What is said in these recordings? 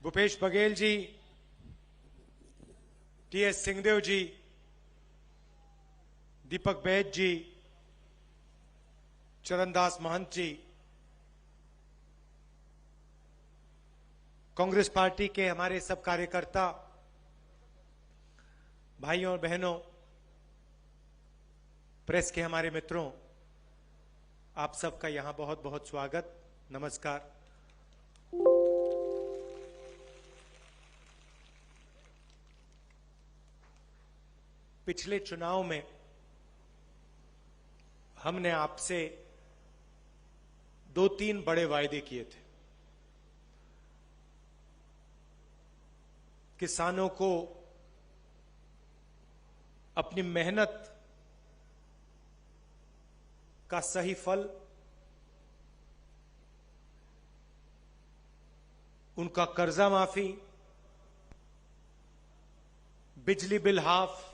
Bhupesh Baghel ji, TS Singhdeo जी, दीपक बैज जी, चरणदास महंत जी, Congress party के हमारे सब कार्यकर्ता भाइयों और बहनों, प्रेस के हमारे मित्रों, आप सबका यहां बहुत बहुत स्वागत, नमस्कार। पिछले चुनाव में हमने आपसे 2-3 बड़े वायदे किए थे। किसानों को अपनी मेहनत का सही फल, उनका कर्जा माफी, बिजली बिल हाफ,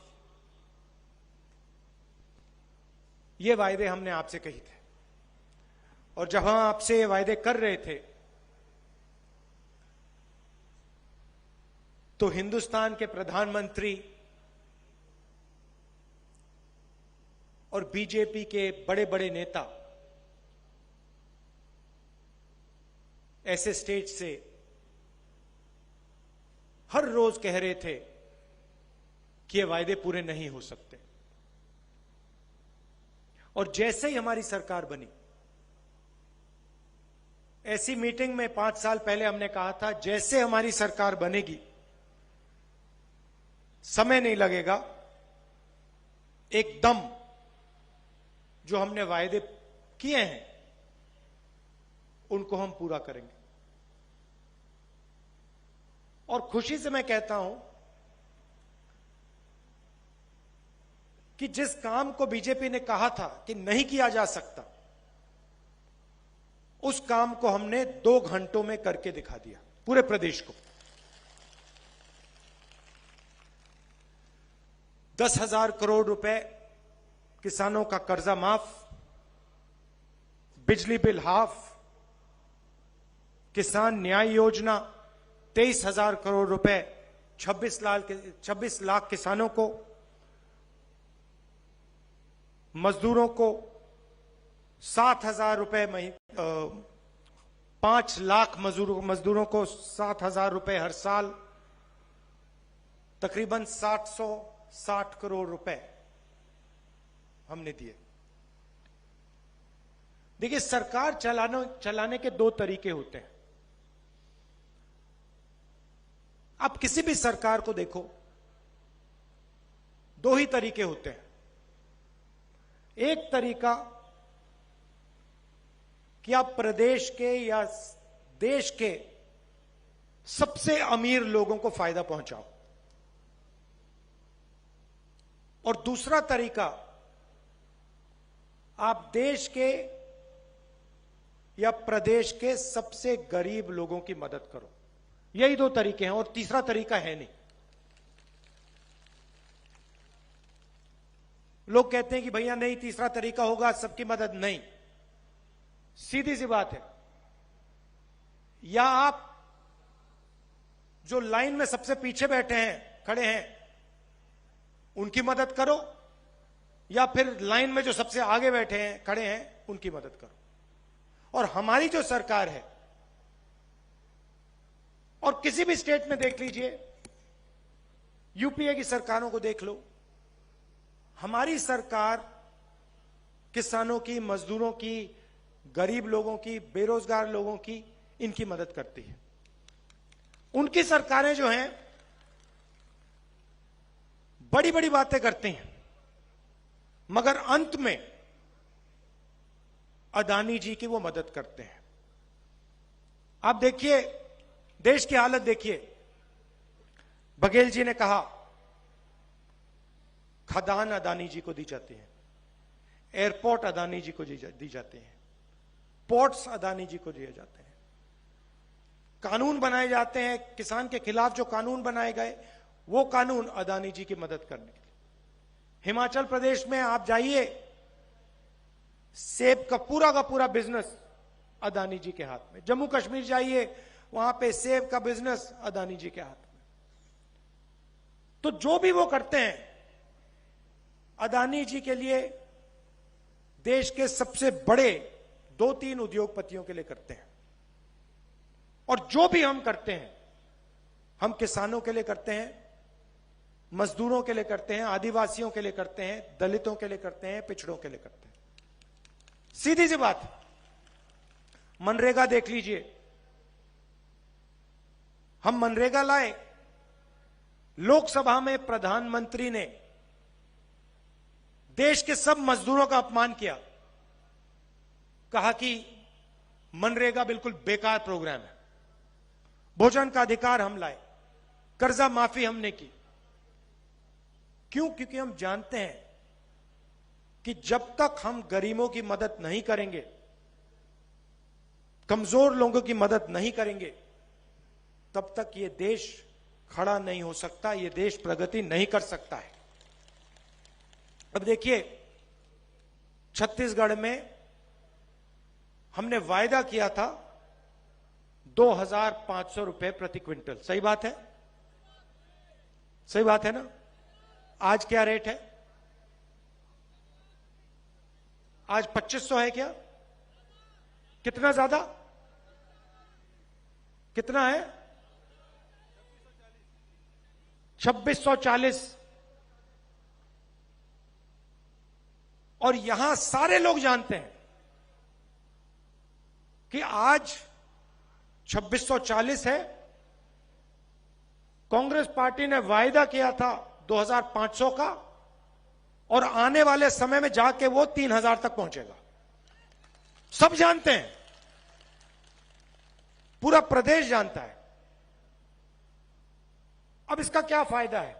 ये वायदे हमने आपसे कही थे। और जब हम आपसे ये वायदे कर रहे थे तो हिंदुस्तान के प्रधानमंत्री और बीजेपी के बड़े बड़े नेता ऐसे स्टेज से हर रोज कह रहे थे कि ये वायदे पूरे नहीं हो सकते। और जैसे ही हमारी सरकार बनी, ऐसी मीटिंग में 5 साल पहले हमने कहा था, जैसे हमारी सरकार बनेगी, समय नहीं लगेगा, एकदम जो हमने वायदे किए हैं उनको हम पूरा करेंगे। और खुशी से मैं कहता हूं कि जिस काम को बीजेपी ने कहा था कि नहीं किया जा सकता, उस काम को हमने 2 घंटों में करके दिखा दिया पूरे प्रदेश को। 10,000 करोड़ रुपए किसानों का कर्जा माफ, बिजली बिल हाफ, किसान न्याय योजना 23,000 करोड़ रुपए 26 लाख किसानों को, मजदूरों को 7,000 रुपए 5 लाख मजदूरों को 7,000 रुपए हर साल, तकरीबन 760 करोड़ रुपए हमने दिए। देखिए, सरकार चलाने के 2 तरीके होते हैं। आप किसी भी सरकार को देखो, 2 ही तरीके होते हैं। एक तरीका कि आप प्रदेश के या देश के सबसे अमीर लोगों को फायदा पहुंचाओ, और दूसरा तरीका आप देश के या प्रदेश के सबसे गरीब लोगों की मदद करो। यही 2 तरीके हैं, और तीसरा तरीका है नहीं। लोग कहते हैं कि भैया नहीं, तीसरा तरीका होगा सबकी मदद। नहीं, सीधी सी बात है, या आप जो लाइन में सबसे पीछे बैठे हैं, खड़े हैं, उनकी मदद करो, या फिर लाइन में जो सबसे आगे बैठे हैं, खड़े हैं, उनकी मदद करो। और हमारी जो सरकार है, और किसी भी स्टेट में देख लीजिए, यूपीए की सरकारों को देख लो, हमारी सरकार किसानों की, मजदूरों की, गरीब लोगों की, बेरोजगार लोगों की, इनकी मदद करती है। उनकी सरकारें जो हैं बड़ी बड़ी बातें करती हैं, मगर अंत में अदानी जी की वो मदद करते हैं। आप देखिए, देश की हालत देखिए। बघेल जी ने कहा खदान अदानी जी को दी जाती है, एयरपोर्ट अदानी जी को दी जाती है, पोर्ट्स अदानी जी को दिए जाते हैं, कानून बनाए जाते हैं किसान के खिलाफ। जो कानून बनाए गए वो कानून अदानी जी की मदद करने के लिए। हिमाचल प्रदेश में आप जाइए, सेब का पूरा बिजनेस अदानी जी के हाथ में। जम्मू कश्मीर जाइए, वहां पे सेब का बिजनेस अदानी जी के हाथ में। तो जो भी वो करते हैं अदानी जी के लिए, देश के सबसे बड़े 2-3 उद्योगपतियों के लिए करते हैं। और जो भी हम करते हैं, हम किसानों के लिए करते हैं, मजदूरों के लिए करते हैं, आदिवासियों के लिए करते हैं, दलितों के लिए करते हैं, पिछड़ों के लिए करते हैं। सीधी सी बात। मनरेगा देख लीजिए, हम मनरेगा लाए, लोकसभा में प्रधानमंत्री ने देश के सब मजदूरों का अपमान किया, कहा कि मनरेगा बिल्कुल बेकार प्रोग्राम है। भोजन का अधिकार हम लाए, कर्जा माफी हमने की। क्यों? क्योंकि हम जानते हैं कि जब तक हम गरीबों की मदद नहीं करेंगे, कमजोर लोगों की मदद नहीं करेंगे, तब तक यह देश खड़ा नहीं हो सकता, यह देश प्रगति नहीं कर सकता है। अब देखिए, छत्तीसगढ़ में हमने वायदा किया था 2,500 रुपए प्रति क्विंटल। सही बात है? सही बात है ना? आज क्या रेट है? आज 2,500 है क्या? कितना ज्यादा? कितना है? 2,640। और यहां सारे लोग जानते हैं कि आज 2,640 है। कांग्रेस पार्टी ने वायदा किया था 2,500 का, और आने वाले समय में जाके वो 3,000 तक पहुंचेगा। सब जानते हैं, पूरा प्रदेश जानता है। अब इसका क्या फायदा है?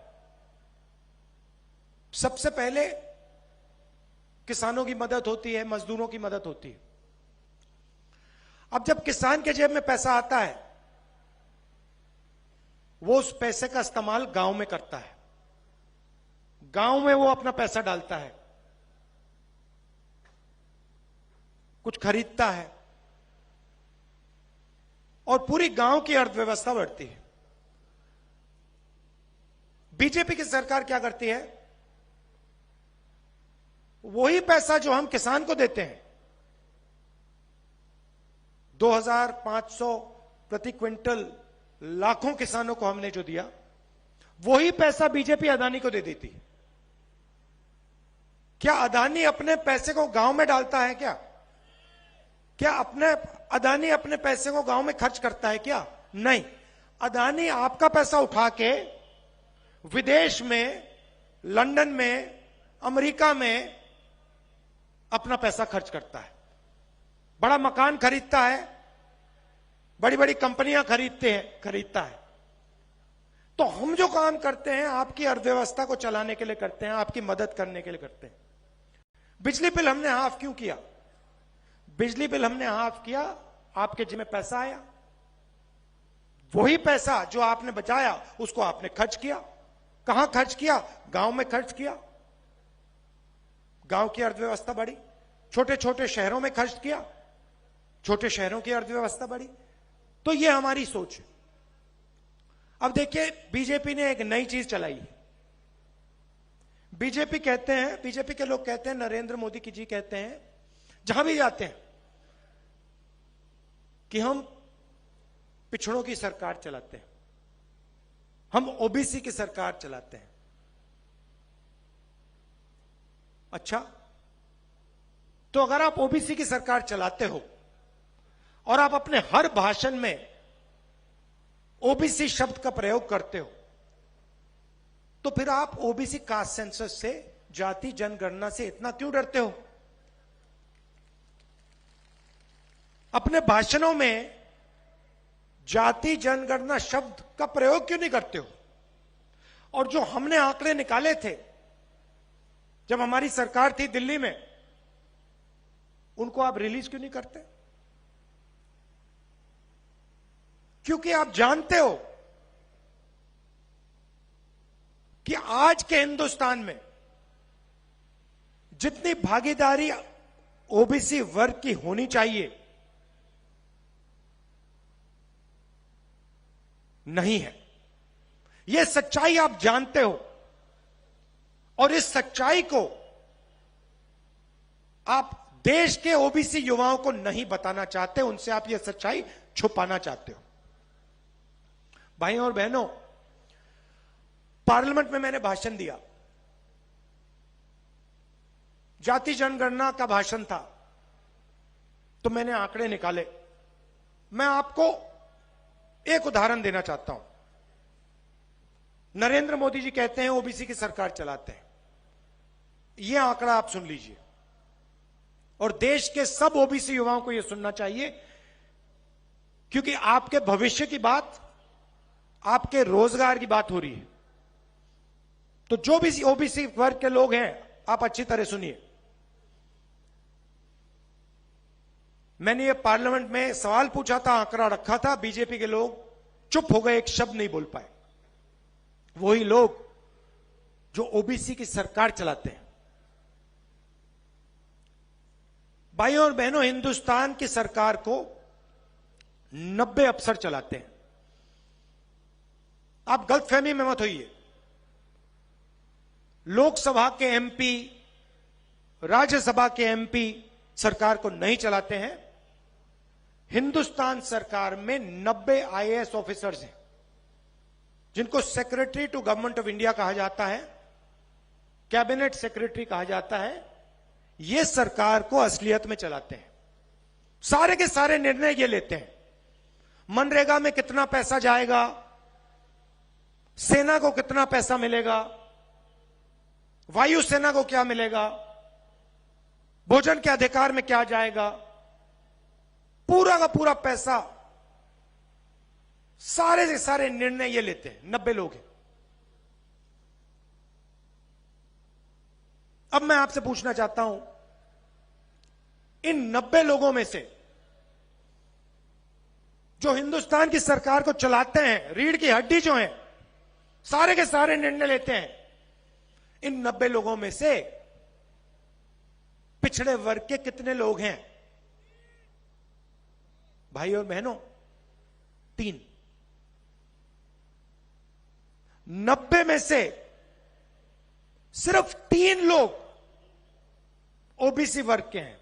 सबसे पहले किसानों की मदद होती है, मजदूरों की मदद होती है। अब जब किसान के जेब में पैसा आता है, वो उस पैसे का इस्तेमाल गांव में करता है, गांव में वो अपना पैसा डालता है, कुछ खरीदता है, और पूरी गांव की अर्थव्यवस्था बढ़ती है। बीजेपी की सरकार क्या करती है? वही पैसा जो हम किसान को देते हैं, 2,500 प्रति क्विंटल लाखों किसानों को हमने जो दिया, वही पैसा बीजेपी अदानी को दे देती है। क्या अदानी अपने पैसे को गांव में डालता है क्या? क्या अदानी अपने पैसे को गांव में खर्च करता है क्या? नहीं। अदानी आपका पैसा उठा के विदेश में, लंदन में, अमेरिका में अपना पैसा खर्च करता है, बड़ा मकान खरीदता है, बड़ी बड़ी कंपनियां खरीदता है। तो हम जो काम करते हैं आपकी अर्थव्यवस्था को चलाने के लिए करते हैं, आपकी मदद करने के लिए करते हैं। बिजली बिल हमने हाफ क्यों किया? बिजली बिल हमने हाफ किया, आपके जेब में पैसा आया, वही पैसा जो आपने बचाया उसको आपने खर्च किया। कहां खर्च किया? गांव में खर्च किया, गांव की अर्थव्यवस्था बढ़ी। छोटे छोटे शहरों में खर्च किया, छोटे शहरों की अर्थव्यवस्था बढ़ी। तो यह हमारी सोच है। अब देखिए, बीजेपी ने एक नई चीज चलाई। बीजेपी के लोग कहते हैं, नरेंद्र मोदी जी कहते हैं, जहां भी जाते हैं, कि हम पिछड़ों की सरकार चलाते हैं, हम ओबीसी की सरकार चलाते हैं। अच्छा, तो अगर आप ओबीसी की सरकार चलाते हो और आप अपने हर भाषण में ओबीसी शब्द का प्रयोग करते हो, तो फिर आप ओबीसी कास्ट सेंसस से, जाति जनगणना से इतना क्यों डरते हो? अपने भाषणों में जाति जनगणना शब्द का प्रयोग क्यों नहीं करते हो? और जो हमने आंकड़े निकाले थे जब हमारी सरकार थी दिल्ली में, उनको आप रिलीज क्यों नहीं करते? क्योंकि आप जानते हो कि आज के हिंदुस्तान में जितनी भागीदारी ओबीसी वर्ग की होनी चाहिए, नहीं है। यह सच्चाई आप जानते हो और इस सच्चाई को आप देश के ओबीसी युवाओं को नहीं बताना चाहते, उनसे आप यह सच्चाई छुपाना चाहते हो। भाइयों और बहनों, पार्लियामेंट में मैंने भाषण दिया, जाति जनगणना का भाषण था, तो मैंने आंकड़े निकाले। मैं आपको एक उदाहरण देना चाहता हूं। नरेंद्र मोदी जी कहते हैं ओबीसी की सरकार चलाते हैं। यह आंकड़ा आप सुन लीजिए और देश के सब ओबीसी युवाओं को यह सुनना चाहिए, क्योंकि आपके भविष्य की बात, आपके रोजगार की बात हो रही है। तो जो भी ओबीसी वर्ग के लोग हैं, आप अच्छी तरह सुनिए। मैंने ये पार्लियामेंट में सवाल पूछा था, आंकड़ा रखा था, बीजेपी के लोग चुप हो गए, एक शब्द नहीं बोल पाए। वही लोग जो ओबीसी की सरकार चलाते हैं। भाइयों और बहनों, हिंदुस्तान की सरकार को 90 अफसर चलाते हैं। आप गलतफहमी में मत होइए। लोकसभा के एमपी, राज्यसभा के एमपी सरकार को नहीं चलाते हैं। हिंदुस्तान सरकार में 90 आईएएस ऑफिसर्स हैं, जिनको secretary to government of India कहा जाता है, कैबिनेट सेक्रेटरी कहा जाता है। ये सरकार को असलियत में चलाते हैं। सारे के सारे निर्णय ये लेते हैं। मनरेगा में कितना पैसा जाएगा, सेना को कितना पैसा मिलेगा, वायुसेना को क्या मिलेगा, भोजन के अधिकार में क्या जाएगा, पूरा का पूरा पैसा, सारे से सारे निर्णय ये लेते हैं। 90 लोग हैं। अब मैं आपसे पूछना चाहता हूं, इन 90 लोगों में से जो हिंदुस्तान की सरकार को चलाते हैं, रीढ़ की हड्डी जो है, सारे के सारे निर्णय लेते हैं, इन 90 लोगों में से पिछड़े वर्ग के कितने लोग हैं? भाई और बहनों, 3। 90 में से सिर्फ 3 लोग ओबीसी वर्ग के हैं।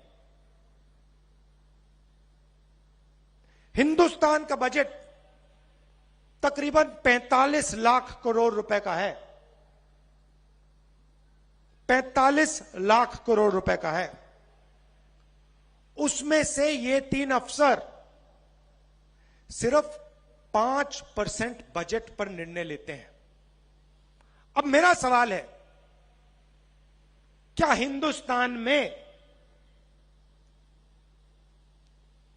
हिंदुस्तान का बजट तकरीबन 45 लाख करोड़ रुपए का है। 45 लाख करोड़ रुपए का है। उसमें से ये 3 अफसर सिर्फ 5% बजट पर निर्णय लेते हैं। अब मेरा सवाल है, क्या हिंदुस्तान में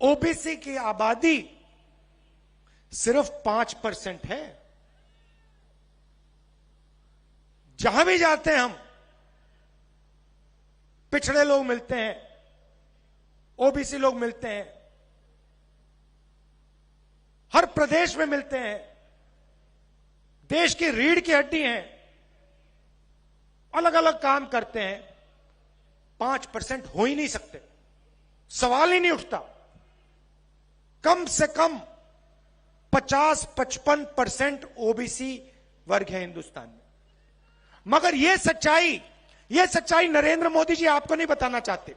ओबीसी की आबादी सिर्फ 5% है? जहां भी जाते हैं हम, पिछड़े लोग मिलते हैं, ओबीसी लोग मिलते हैं, हर प्रदेश में मिलते हैं। देश की रीढ़ की हड्डी हैं, अलग अलग काम करते हैं। 5% हो ही नहीं सकते, सवाल ही नहीं उठता। कम से कम 50-55% ओबीसी वर्ग है हिंदुस्तान में। मगर यह सच्चाई नरेंद्र मोदी जी आपको नहीं बताना चाहते।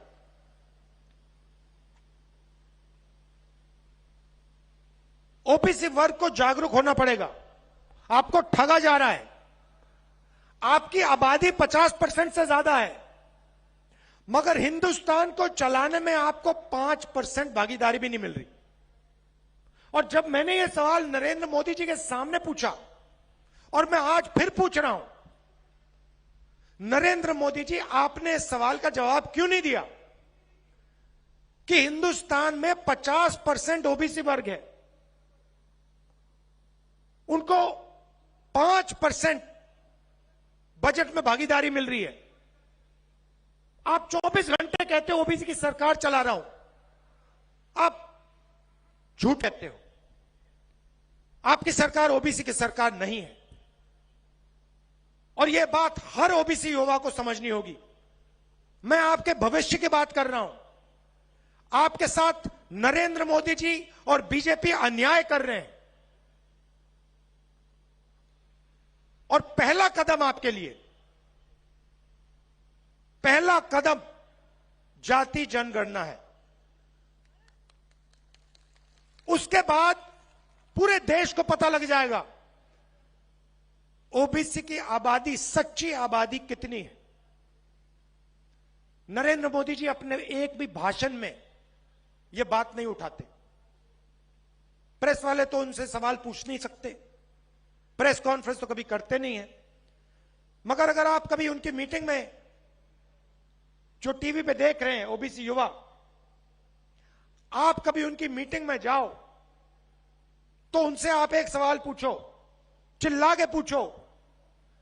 ओबीसी वर्ग को जागरूक होना पड़ेगा। आपको ठगा जा रहा है। आपकी आबादी 50% से ज्यादा है, मगर हिंदुस्तान को चलाने में आपको 5% भागीदारी भी नहीं मिल रही। और जब मैंने यह सवाल नरेंद्र मोदी जी के सामने पूछा, और मैं आज फिर पूछ रहा हूं, नरेंद्र मोदी जी, आपने इस सवाल का जवाब क्यों नहीं दिया कि हिंदुस्तान में 50% ओबीसी वर्ग है, उनको 5% बजट में भागीदारी मिल रही है। आप 24 घंटे कहते हो ओबीसी की सरकार चला रहा हूं, आप झूठ कहते हो। आपकी सरकार ओबीसी की सरकार नहीं है, और यह बात हर ओबीसी युवा को समझनी होगी। मैं आपके भविष्य की बात कर रहा हूं। आपके साथ नरेंद्र मोदी जी और बीजेपी अन्याय कर रहे हैं। और पहला कदम आपके लिए, पहला कदम जाति जनगणना है। उसके बाद पूरे देश को पता लग जाएगा ओबीसी की आबादी, सच्ची आबादी कितनी है। नरेंद्र मोदी जी अपने एक भी भाषण में यह बात नहीं उठाते। प्रेस वाले तो उनसे सवाल पूछ नहीं सकते, प्रेस कॉन्फ्रेंस तो कभी करते नहीं है। मगर अगर आप कभी उनकी मीटिंग में, जो टीवी पे देख रहे हैं ओबीसी युवा, आप कभी उनकी मीटिंग में जाओ तो उनसे आप एक सवाल पूछो, चिल्ला के पूछो,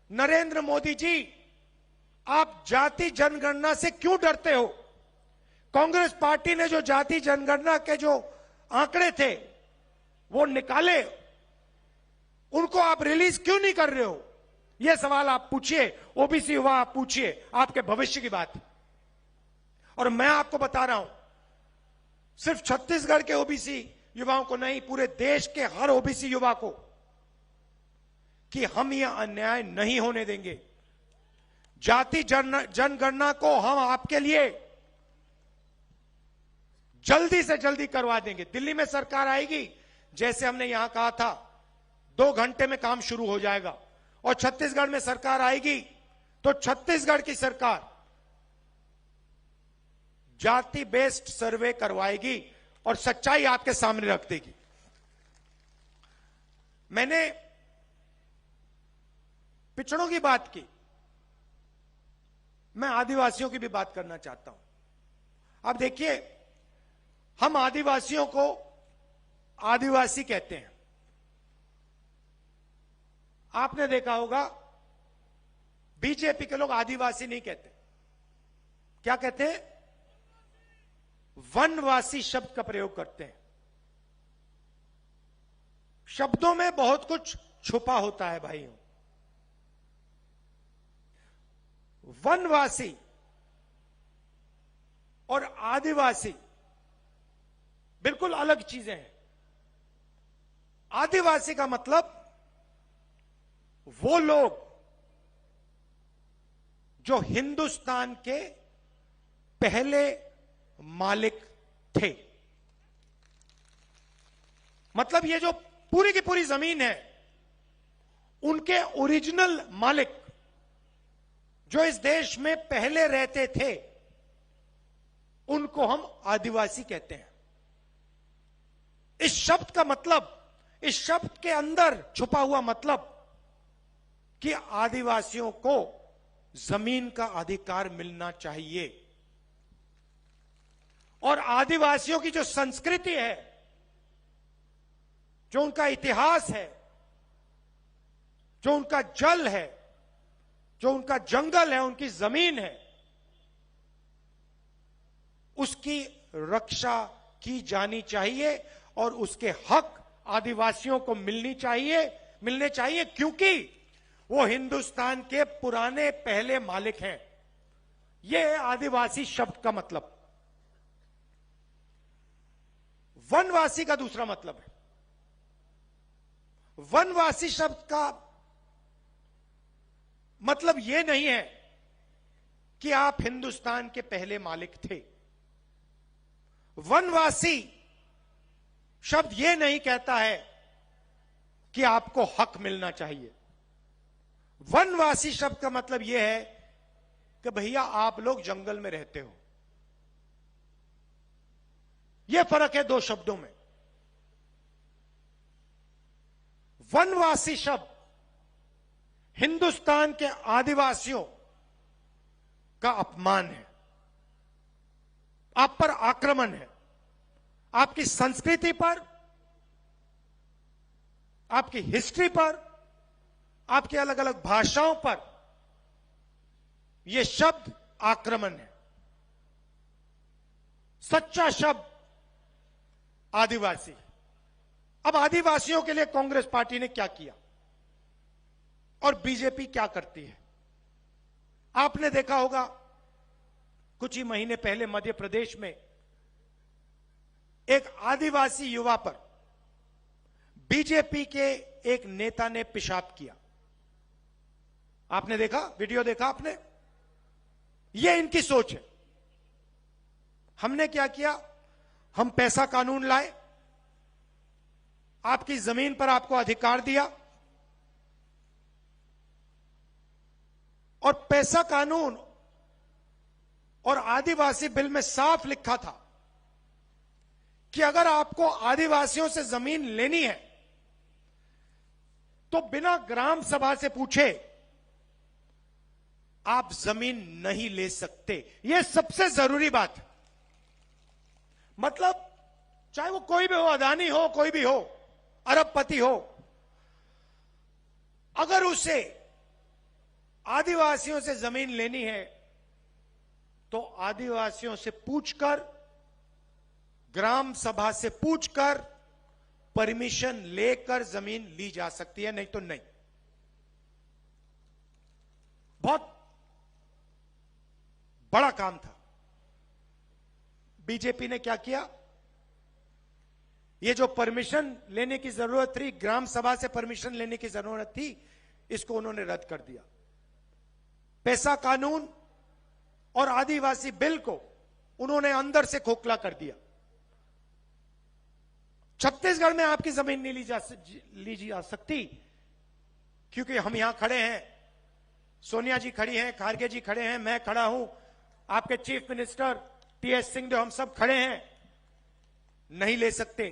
नरेंद्र मोदी जी आप जाति जनगणना से क्यों डरते हो? कांग्रेस पार्टी ने जो जाति जनगणना के जो आंकड़े थे वो निकाले, उनको आप रिलीज क्यों नहीं कर रहे हो? यह सवाल आप पूछिए, ओबीसी युवा आप पूछिए, आपके भविष्य की बात है। और मैं आपको बता रहा हूं, सिर्फ छत्तीसगढ़ के ओबीसी युवाओं को नहीं, पूरे देश के हर ओबीसी युवा को, कि हम यह अन्याय नहीं होने देंगे। जाति जनगणना को हम आपके लिए जल्दी से जल्दी करवा देंगे। दिल्ली में सरकार आएगी, जैसे हमने यहां कहा था 2 घंटे में काम शुरू हो जाएगा। और छत्तीसगढ़ में सरकार आएगी तो छत्तीसगढ़ की सरकार जाति बेस्ड सर्वे करवाएगी और सच्चाई आपके सामने रख देगी। मैंने पिछड़ों की बात की, मैं आदिवासियों की भी बात करना चाहता हूं। अब देखिए, हम आदिवासियों को आदिवासी कहते हैं। आपने देखा होगा बीजेपी के लोग आदिवासी नहीं कहते, क्या कहते हैं? वनवासी शब्द का प्रयोग करते हैं। शब्दों में बहुत कुछ छुपा होता है भाइयों। वनवासी और आदिवासी बिल्कुल अलग चीजें हैं। आदिवासी का मतलब वो लोग जो हिंदुस्तान के पहले मालिक थे। मतलब ये जो पूरी की पूरी जमीन है, उनके ओरिजिनल मालिक जो इस देश में पहले रहते थे, उनको हम आदिवासी कहते हैं। इस शब्द का मतलब, इस शब्द के अंदर छुपा हुआ मतलब कि आदिवासियों को जमीन का अधिकार मिलना चाहिए। और आदिवासियों की जो संस्कृति है, जो उनका इतिहास है, जो उनका जल है, जो उनका जंगल है, उनकी जमीन है, उसकी रक्षा की जानी चाहिए और उसके हक आदिवासियों को मिलने चाहिए, क्योंकि वो हिंदुस्तान के पुराने पहले मालिक हैं। यह है आदिवासी शब्द का मतलब। वनवासी का दूसरा मतलब है। वनवासी शब्द का मतलब यह नहीं है कि आप हिंदुस्तान के पहले मालिक थे। वनवासी शब्द यह नहीं कहता है कि आपको हक मिलना चाहिए। वनवासी शब्द का मतलब यह है कि भैया आप लोग जंगल में रहते हो। यह फर्क है दो शब्दों में। वनवासी शब्द हिंदुस्तान के आदिवासियों का अपमान है, आप पर आक्रमण है, आपकी संस्कृति पर, आपकी हिस्ट्री पर, आपकी अलग अलग भाषाओं पर यह शब्द आक्रमण है। सच्चा शब्द आदिवासी। अब आदिवासियों के लिए कांग्रेस पार्टी ने क्या किया और बीजेपी क्या करती है? आपने देखा होगा कुछ ही महीने पहले मध्य प्रदेश में एक आदिवासी युवा पर बीजेपी के एक नेता ने पेशाब किया। आपने देखा, वीडियो देखा आपने? ये इनकी सोच है। हमने क्या किया? हम पैसा कानून लाए, आपकी जमीन पर आपको अधिकार दिया, और पैसा कानून और आदिवासी बिल में साफ लिखा था कि अगर आपको आदिवासियों से जमीन लेनी है तो बिना ग्राम सभा से पूछे आप जमीन नहीं ले सकते। यह सबसे जरूरी बात है। मतलब चाहे वो कोई भी हो, अदानी हो, कोई भी हो, अरबपति हो, अगर उसे आदिवासियों से जमीन लेनी है तो आदिवासियों से पूछकर, ग्राम सभा से पूछकर परमिशन लेकर जमीन ली जा सकती है, नहीं तो नहीं। बहुत बड़ा काम था। बीजेपी ने क्या किया? ये जो परमिशन लेने की जरूरत थी, ग्राम सभा से परमिशन लेने की जरूरत थी, इसको उन्होंने रद्द कर दिया। पैसा कानून और आदिवासी बिल को उन्होंने अंदर से खोखला कर दिया। छत्तीसगढ़ में आपकी जमीन नहीं ली जा सकती, क्योंकि हम यहां खड़े हैं, सोनिया जी खड़ी हैं, खारगे जी खड़े हैं, मैं खड़ा हूं, आपके चीफ मिनिस्टर टीएस सिंहदेव, हम सब खड़े हैं, नहीं ले सकते।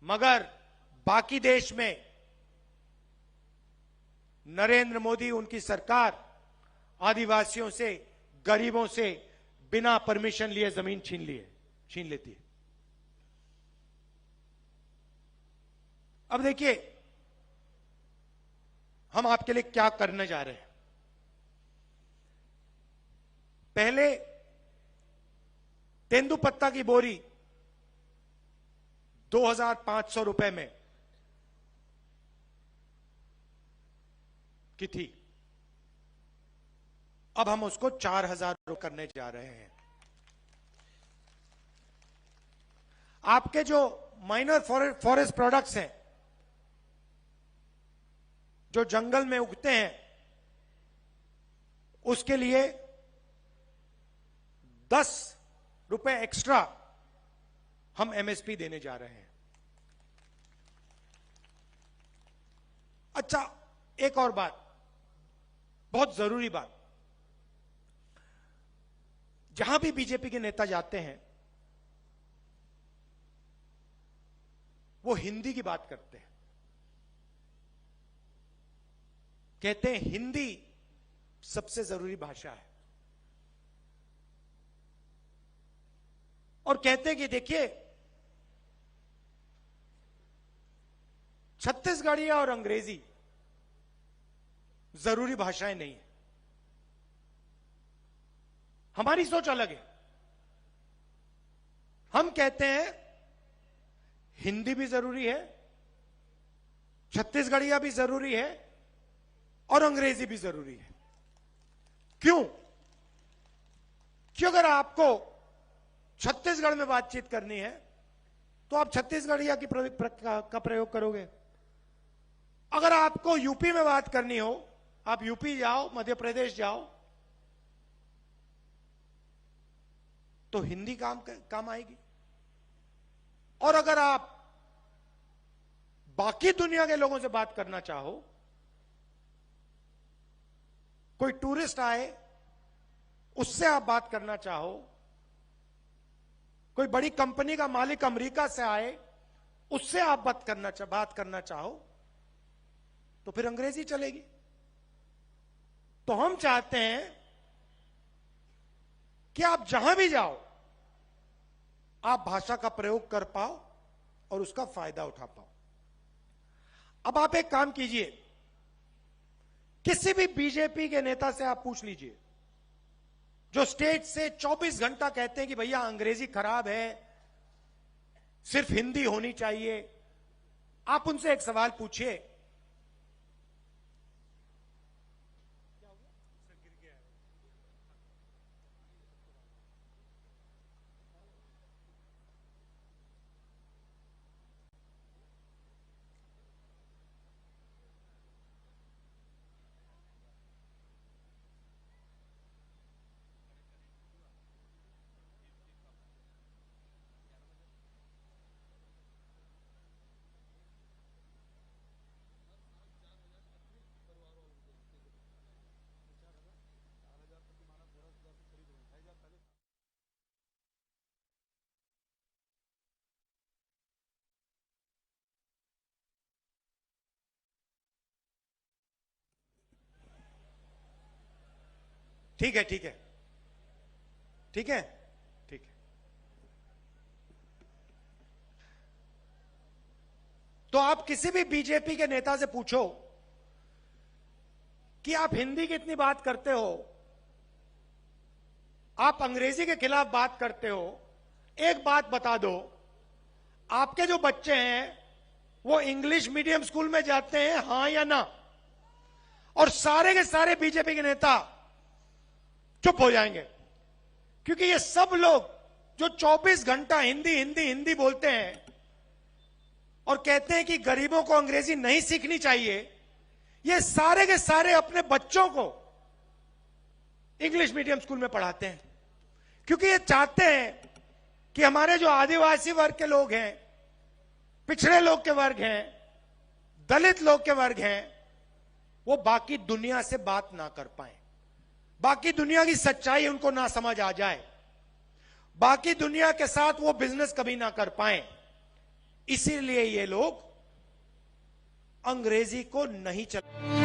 मगर बाकी देश में नरेंद्र मोदी, उनकी सरकार आदिवासियों से, गरीबों से बिना परमिशन लिए जमीन छीन लेती है। अब देखिए हम आपके लिए क्या करने जा रहे हैं। पहले तेंदुपत्ता की बोरी 2,500 रुपए में की थी, अब हम उसको 4,000 करने जा रहे हैं। आपके जो माइनर फॉरेस्ट प्रोडक्ट्स हैं, जो जंगल में उगते हैं, उसके लिए 10 रुपए एक्स्ट्रा हम एमएसपी देने जा रहे हैं। अच्छा, एक और बात, बहुत जरूरी बात, जहां भी बीजेपी के नेता जाते हैं वो हिंदी की बात करते हैं, कहते हैं हिंदी सबसे जरूरी भाषा है, और कहते हैं कि देखिए छत्तीसगढ़ी और अंग्रेजी जरूरी भाषाएं नहीं है। हमारी सोच अलग है। हम कहते हैं हिंदी भी जरूरी है, छत्तीसगढ़िया भी जरूरी है, और अंग्रेजी भी जरूरी है। क्यों? क्यों? अगर आपको छत्तीसगढ़ में बातचीत करनी है तो आप छत्तीसगढ़िया का प्रयोग करोगे। अगर आपको यूपी में बात करनी हो, आप यूपी जाओ, मध्य प्रदेश जाओ, तो हिंदी काम आएगी। और अगर आप बाकी दुनिया के लोगों से बात करना चाहो, कोई टूरिस्ट आए उससे आप बात करना चाहो, कोई बड़ी कंपनी का मालिक अमेरिका से आए उससे आप बात करना चाहो, तो फिर अंग्रेजी चलेगी। तो हम चाहते हैं कि आप जहां भी जाओ आप भाषा का प्रयोग कर पाओ और उसका फायदा उठा पाओ। अब आप एक काम कीजिए, किसी भी बीजेपी के नेता से आप पूछ लीजिए, जो स्टेट से 24 घंटा कहते हैं कि भैया अंग्रेजी खराब है, सिर्फ हिंदी होनी चाहिए। आप उनसे एक सवाल पूछिए, ठीक है, ठीक है, ठीक है, ठीक है। तो आप किसी भी बीजेपी के नेता से पूछो कि आप हिंदी की इतनी बात करते हो, आप अंग्रेजी के खिलाफ बात करते हो, एक बात बता दो, आपके जो बच्चे हैं वो इंग्लिश मीडियम स्कूल में जाते हैं, हां या ना? और सारे के सारे बीजेपी के नेता चुप हो जाएंगे, क्योंकि ये सब लोग जो 24 घंटा हिंदी हिंदी हिंदी बोलते हैं और कहते हैं कि गरीबों को अंग्रेजी नहीं सीखनी चाहिए, ये सारे के सारे अपने बच्चों को इंग्लिश मीडियम स्कूल में पढ़ाते हैं, क्योंकि ये चाहते हैं कि हमारे जो आदिवासी वर्ग के लोग हैं, पिछड़े लोग के वर्ग हैं, दलित लोग के वर्ग हैं, वो बाकी दुनिया से बात ना कर पाए, बाकी दुनिया की सच्चाई उनको ना समझ आ जाए, बाकी दुनिया के साथ वो बिजनेस कभी ना कर पाए। इसीलिए ये लोग अंग्रेजी को नहीं चला